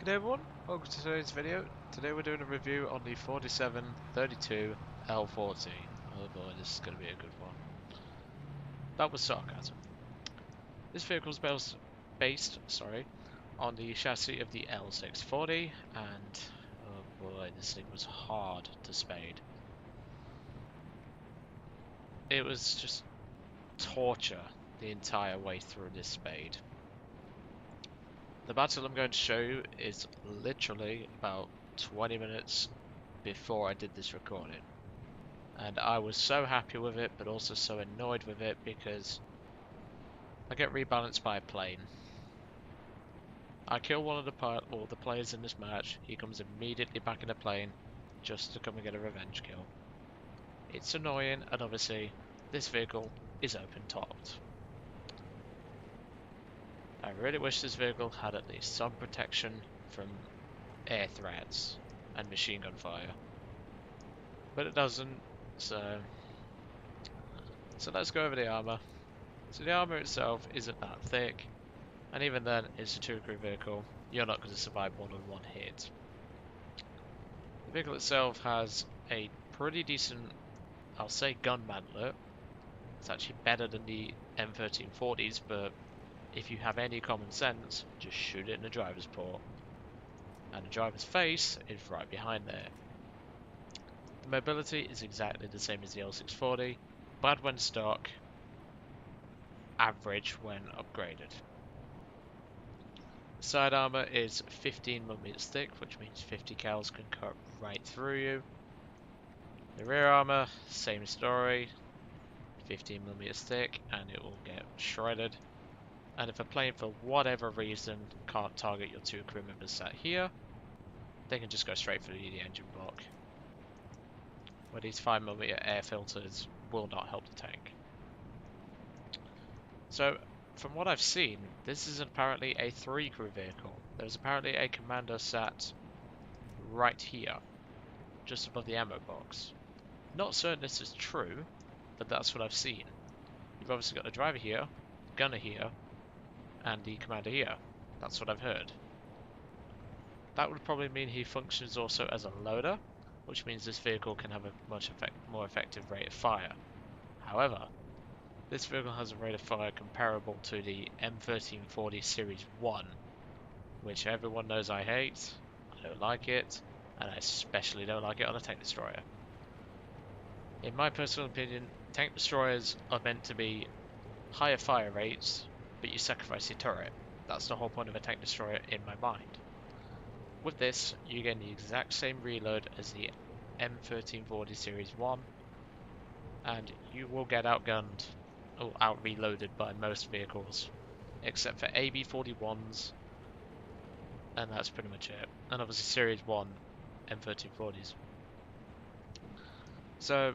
Good day everyone, welcome to today's video. Today we're doing a review on the 4732 L40. Oh boy, this is going to be a good one. That was sarcasm. This vehicle is based on the chassis of the L640, and oh boy, this thing was hard to spade. It was just torture the entire way through this spade. The battle I'm going to show you is literally about 20 minutes before I did this recording. And I was so happy with it, but also so annoyed with it because I get rebalanced by a plane. I kill one of the players in this match, he comes immediately back in a plane just to come and get a revenge kill. It's annoying, and obviously this vehicle is open topped. I really wish this vehicle had at least some protection from air threats and machine gun fire, but it doesn't, so let's go over the armor. So the armor itself isn't that thick, and even then it's a two-crew vehicle. You're not going to survive one-on-one hit. The vehicle itself has a pretty decent, I'll say, gun mantlet. It's actually better than the M1340s, but if you have any common sense, just shoot it in the driver's port. And the driver's face is right behind there. The mobility is exactly the same as the L640, bad when stock, average when upgraded. The side armor is 15mm thick, which means 50 cals can cut right through you. The rear armor, same story, 15mm thick, and it will get shredded. And if a plane for whatever reason can't target your two crew members sat here, they can just go straight for the engine block, where these 5mm air filters will not help the tank. So, from what I've seen, this is apparently a 3-crew vehicle. There's apparently a commander sat right here, just above the ammo box. Not certain this is true, but that's what I've seen. You've obviously got the driver here, the gunner here, and the commander here. That's what I've heard. That would probably mean he functions also as a loader, which means this vehicle can have a much more effective rate of fire. However, this vehicle has a rate of fire comparable to the M1340 Series 1, which everyone knows I hate, I don't like it, and I especially don't like it on a tank destroyer. In my personal opinion, tank destroyers are meant to be higher fire rates, but you sacrifice your turret. That's the whole point of a tank destroyer in my mind. With this, you get the exact same reload as the M1340 Series 1, and you will get outgunned or out-reloaded by most vehicles, except for AB41s, and that's pretty much it. And obviously Series 1 M1340s. So,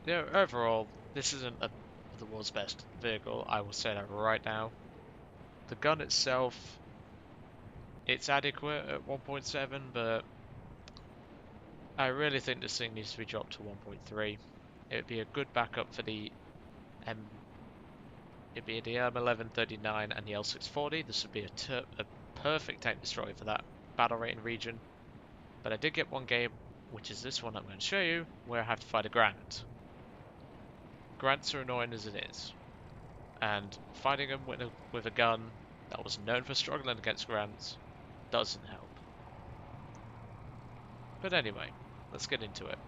yeah, overall, this isn't the world's best vehicle, I will say that right now. The gun itself, it's adequate at 1.7, but I really think this thing needs to be dropped to 1.3. It would be a good backup for the M1139 and the L640. This would be a perfect tank destroyer for that battle rating region. But I did get one game, which is this one I'm going to show you, where I have to fight a Grant. Grants are annoying as it is, and fighting them with a gun that was known for struggling against Grants doesn't help. But anyway, let's get into it.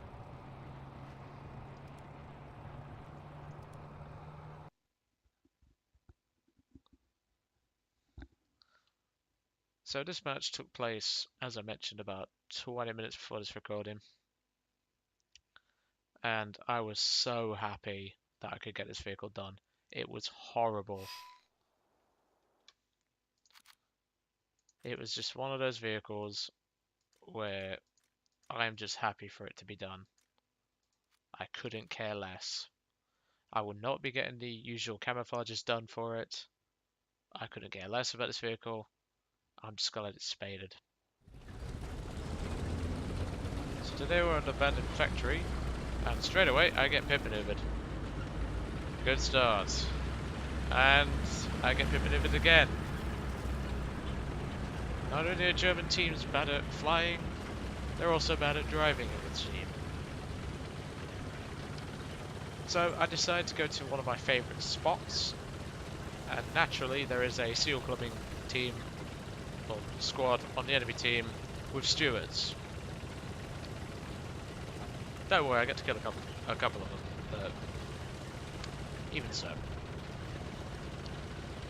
So this match took place, as I mentioned, about 20 minutes before this recording. And I was so happy that I could get this vehicle done. It was horrible. It was just one of those vehicles where I'm just happy for it to be done. I couldn't care less. I will not be getting the usual camouflages done for it. I couldn't care less about this vehicle. I'm just gonna let it spaded. So today we're on an abandoned factory, and straight away I get pit maneuvered. Good start. And I get pit maneuvered again. Not only are German teams bad at flying, they're also bad at driving, it would seem. So I decided to go to one of my favourite spots, and naturally there is a seal clubbing team, or squad, on the enemy team with stewards. Don't worry, I get to kill a couple of them, but even so.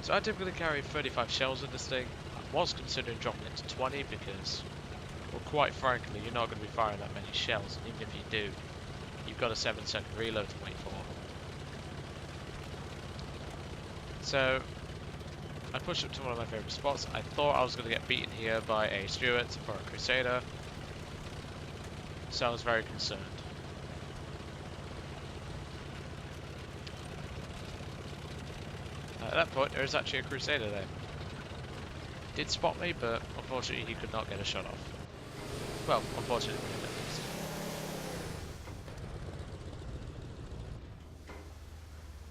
So I typically carry 35 shells in this thing. I was considering dropping it to 20 because, well, quite frankly, you're not going to be firing that many shells, and even if you do, you've got a 7-second reload to wait for. So I pushed up to one of my favourite spots. I thought I was going to get beaten here by a Stuart or a Crusader, so I was very concerned. At that point, there was actually a Crusader there. He did spot me, but unfortunately he could not get a shot off. Well, unfortunately at least.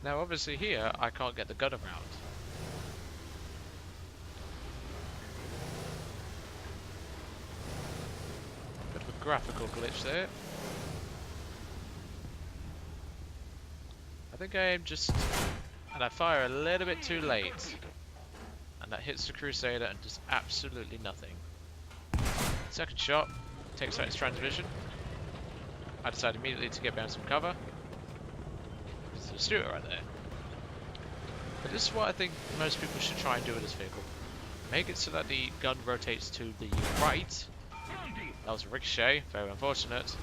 Now obviously here, I can't get the gun around. Bit of a graphical glitch there. I think I am just... and I fire a little bit too late. And that hits the Crusader and does absolutely nothing. Second shot takes out its transmission. I decide immediately to get behind some cover. There's a Stuart right there. But this is what I think most people should try and do with this vehicle. Make it so that the gun rotates to the right. That was a ricochet, very unfortunate.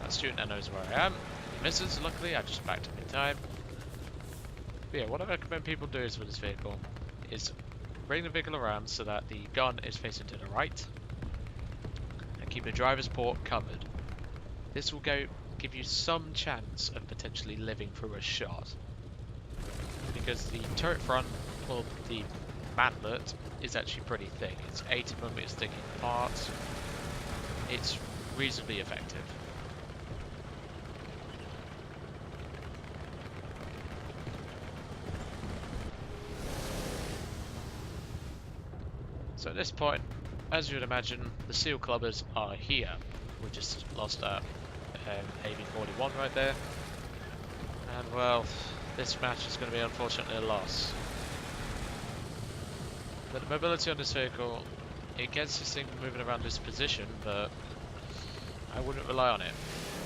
That Stuart now knows where I am. He misses, luckily, I just backed up in time. But yeah, what I recommend people do is with this vehicle is bring the vehicle around so that the gun is facing to the right and keep the driver's port covered. This will give you some chance of potentially living through a shot, because the turret front, or the mantlet, is actually pretty thick. It's 80mm thick in parts. It's reasonably effective. So at this point, as you would imagine, the seal clubbers are here. We just lost our AB41 right there. And well, this match is going to be unfortunately a loss. But the mobility on this vehicle, it gets this thing moving around this position, but I wouldn't rely on it.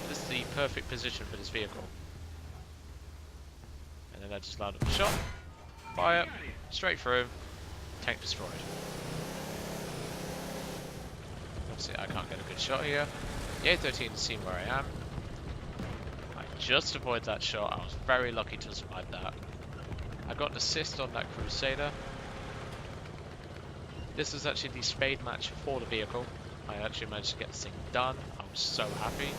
This is the perfect position for this vehicle. And then I just load up a shot, fire, straight through, tank destroyed. Obviously I can't get a good shot here. The A13 has seen where I am. I just avoided that shot. I was very lucky to survive that. I got an assist on that Crusader. This is actually the spade match for the vehicle. I actually managed to get this thing done. I was so happy.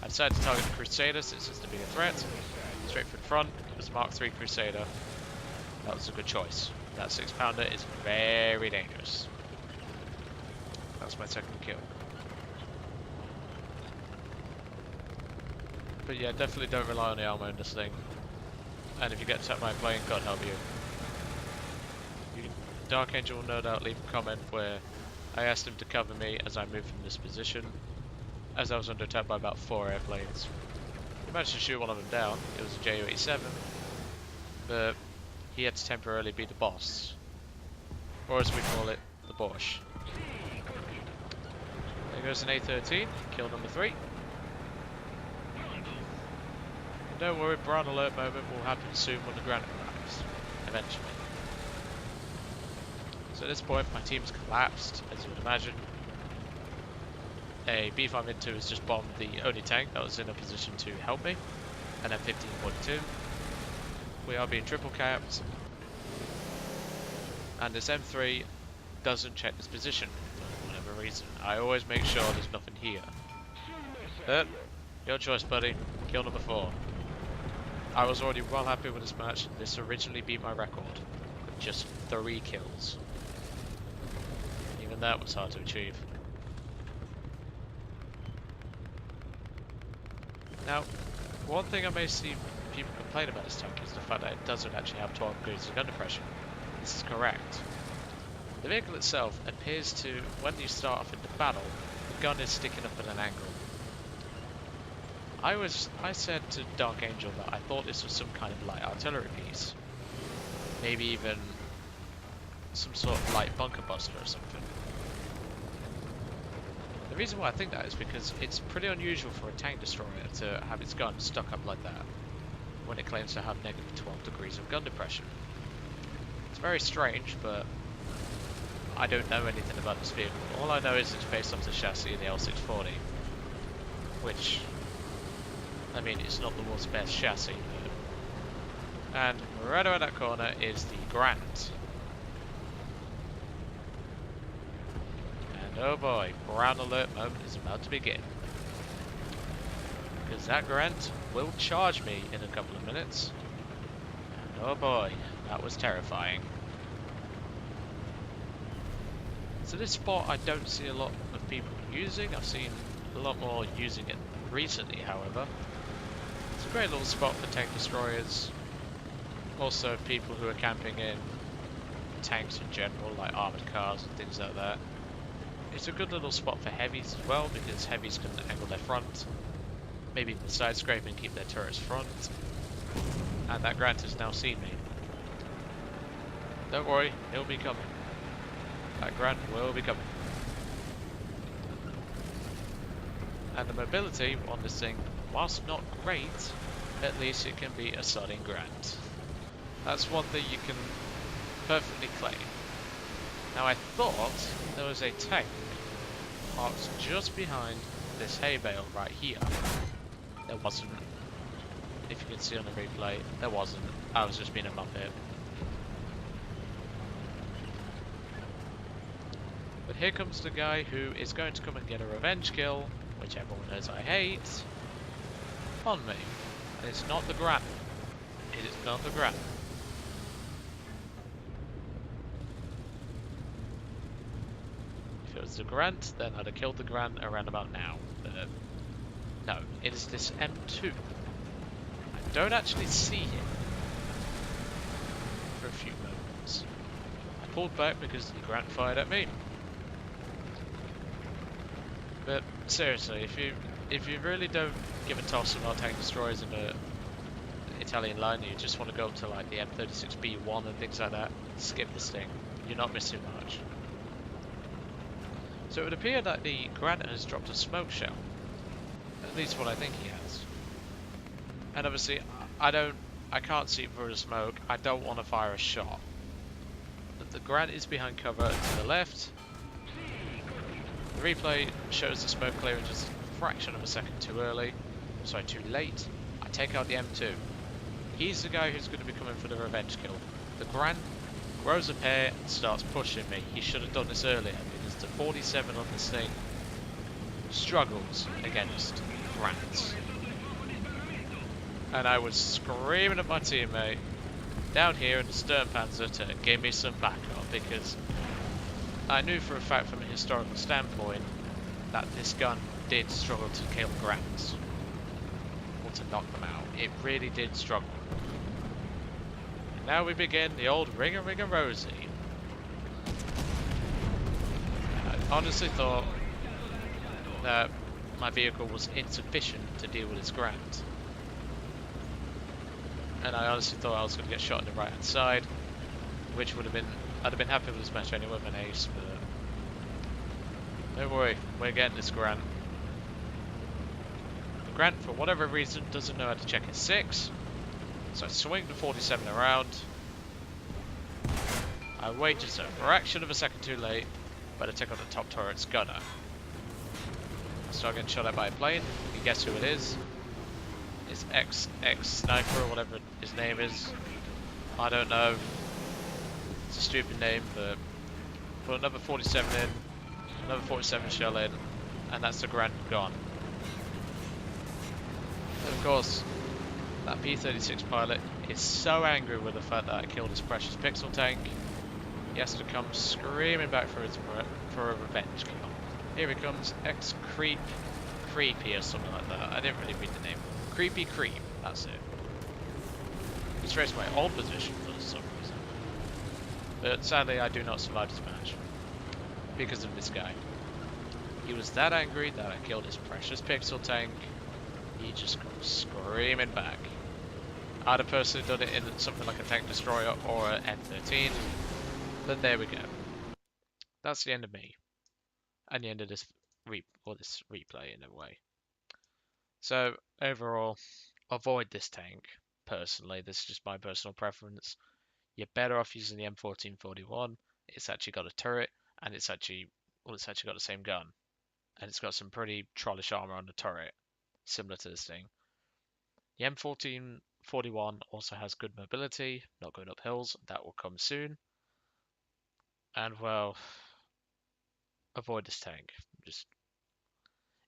I decided to target the Crusader since it's the bigger threat. Straight for the front. It was a Mark III Crusader. That was a good choice. That 6-pounder is very dangerous. That's my second kill. But yeah, definitely don't rely on the armor in this thing. And if you get attacked by a plane, God help you. Dark Angel will no doubt leave a comment where I asked him to cover me as I moved from this position, as I was under attack by about 4 airplanes. I managed to shoot one of them down. It was a Ju-87, but he had to temporarily be the boss, or as we call it, the Bosch. There goes an A13, kill number 3. And don't worry, brown alert moment will happen soon when the granite arrives, eventually. So at this point, my team's collapsed, as you would imagine. A B5N2 has just bombed the only tank that was in a position to help me, an M1542. We are being triple capped, and this M3 doesn't check this position for whatever reason. I always make sure there's nothing here. But, your choice, buddy. Kill number 4. I was already well happy with this match. This originally beat my record with just 3 kills. Even that was hard to achieve. Now, one thing I may see people complain about this tank is the fact that it doesn't actually have 12 degrees of gun depression. This is correct. The vehicle itself appears to, when you start off into battle, the gun is sticking up at an angle. I said to Dark Angel that I thought this was some kind of light artillery piece. Maybe even some sort of light bunker buster or something. The reason why I think that is because it's pretty unusual for a tank destroyer to have its gun stuck up like that when it claims to have negative 12 degrees of gun depression. It's very strange, but I don't know anything about this vehicle. All I know is it's based off the chassis of the L40, which, I mean, it's not the world's best chassis, but... And right around that corner is the Grant. And oh boy, brown alert moment is about to begin. Because that Grant will charge me in a couple of minutes. And oh boy, that was terrifying. So this spot I don't see a lot of people using. I've seen a lot more using it recently, however. It's a great little spot for tank destroyers. Also people who are camping in tanks in general, like armoured cars and things like that. It's a good little spot for heavies as well, because heavies can angle their front. Maybe even side scrape and keep their turrets front. And that Grant has now seen me. Don't worry, he'll be coming. That Grant will be coming. And the mobility on this thing, whilst not great, at least it can be a sodding Grant. That's one thing you can perfectly claim. Now I thought there was a tank parked just behind this hay bale right here. There wasn't. If you can see on the replay, there wasn't. I was just being a muppet. But here comes the guy who is going to come and get a revenge kill, which everyone knows I hate, on me. And it's not the Grant. It is not the Grant. If it was the Grant, then I'd have killed the Grant around about now. But no, it is this M2. I don't actually see him for a few moments. I pulled back because the Grant fired at me. But seriously, if you really don't give a toss about tank destroyers in the Italian line, and you just want to go up to like the M36B1 and things like that, skip this thing. You're not missing much. So it would appear that the Grant has dropped a smoke shell. At least what I think he has. And obviously, I can't see through the smoke. I don't want to fire a shot. But the Grant is behind cover to the left. The replay shows the smoke clearing just a fraction of a second too early. Sorry, too late. I take out the M2. He's the guy who's going to be coming for the revenge kill. The Grant grows a pair and starts pushing me. He should have done this earlier because the 47 on this thing struggles against Grants. And I was screaming at my teammate down here in the stern panzer to give me some backup, because I knew for a fact from a historical standpoint that this gun did struggle to kill Grants, or to knock them out. It really did struggle. And now we begin the old ring-a-ring-a-rosy. I honestly thought that my vehicle was insufficient to deal with this Grant. And I honestly thought I was going to get shot on the right hand side, which would have been, I'd have been happy with this match anyway with an ace, but don't worry, we're getting this Grant. The Grant, for whatever reason, doesn't know how to check his 6, so I swing the 47 around. I wait just a fraction of a second too late, but I take out the top turret's gunner. I start getting shot at by a plane. You can guess who it is. It's X-Sniper, or whatever his name is. I don't know. It's a stupid name, but put another 47 in, another 47 shell in, and that's the Grant gone. And of course, that P-36 pilot is so angry with the fact that I killed his precious pixel tank, he has to come screaming back for a revenge kill. Here he comes, Creepy or something like that. I didn't really read the name. Creepy Creep, that's it. He's traced my old position for some reason. But sadly, I do not survive this match because of this guy. He was that angry that I killed his precious pixel tank. He just comes screaming back. I'd have personally done it in something like a tank destroyer or an F-13, but there we go. That's the end of me, and the end of this this replay in a way. So overall, avoid this tank. Personally, this is just my personal preference. You're better off using the M1441. It's actually got a turret, and it's actually got the same gun, and it's got some pretty trollish armor on the turret, similar to this thing. The M1441 also has good mobility, not going up hills. That will come soon. And well, avoid this tank. Just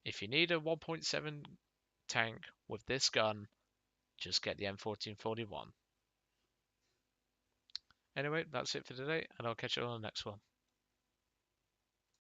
if you need a 1.7 tank with this gun, just get the M1441. Anyway, that's it for today, and I'll catch you on the next one.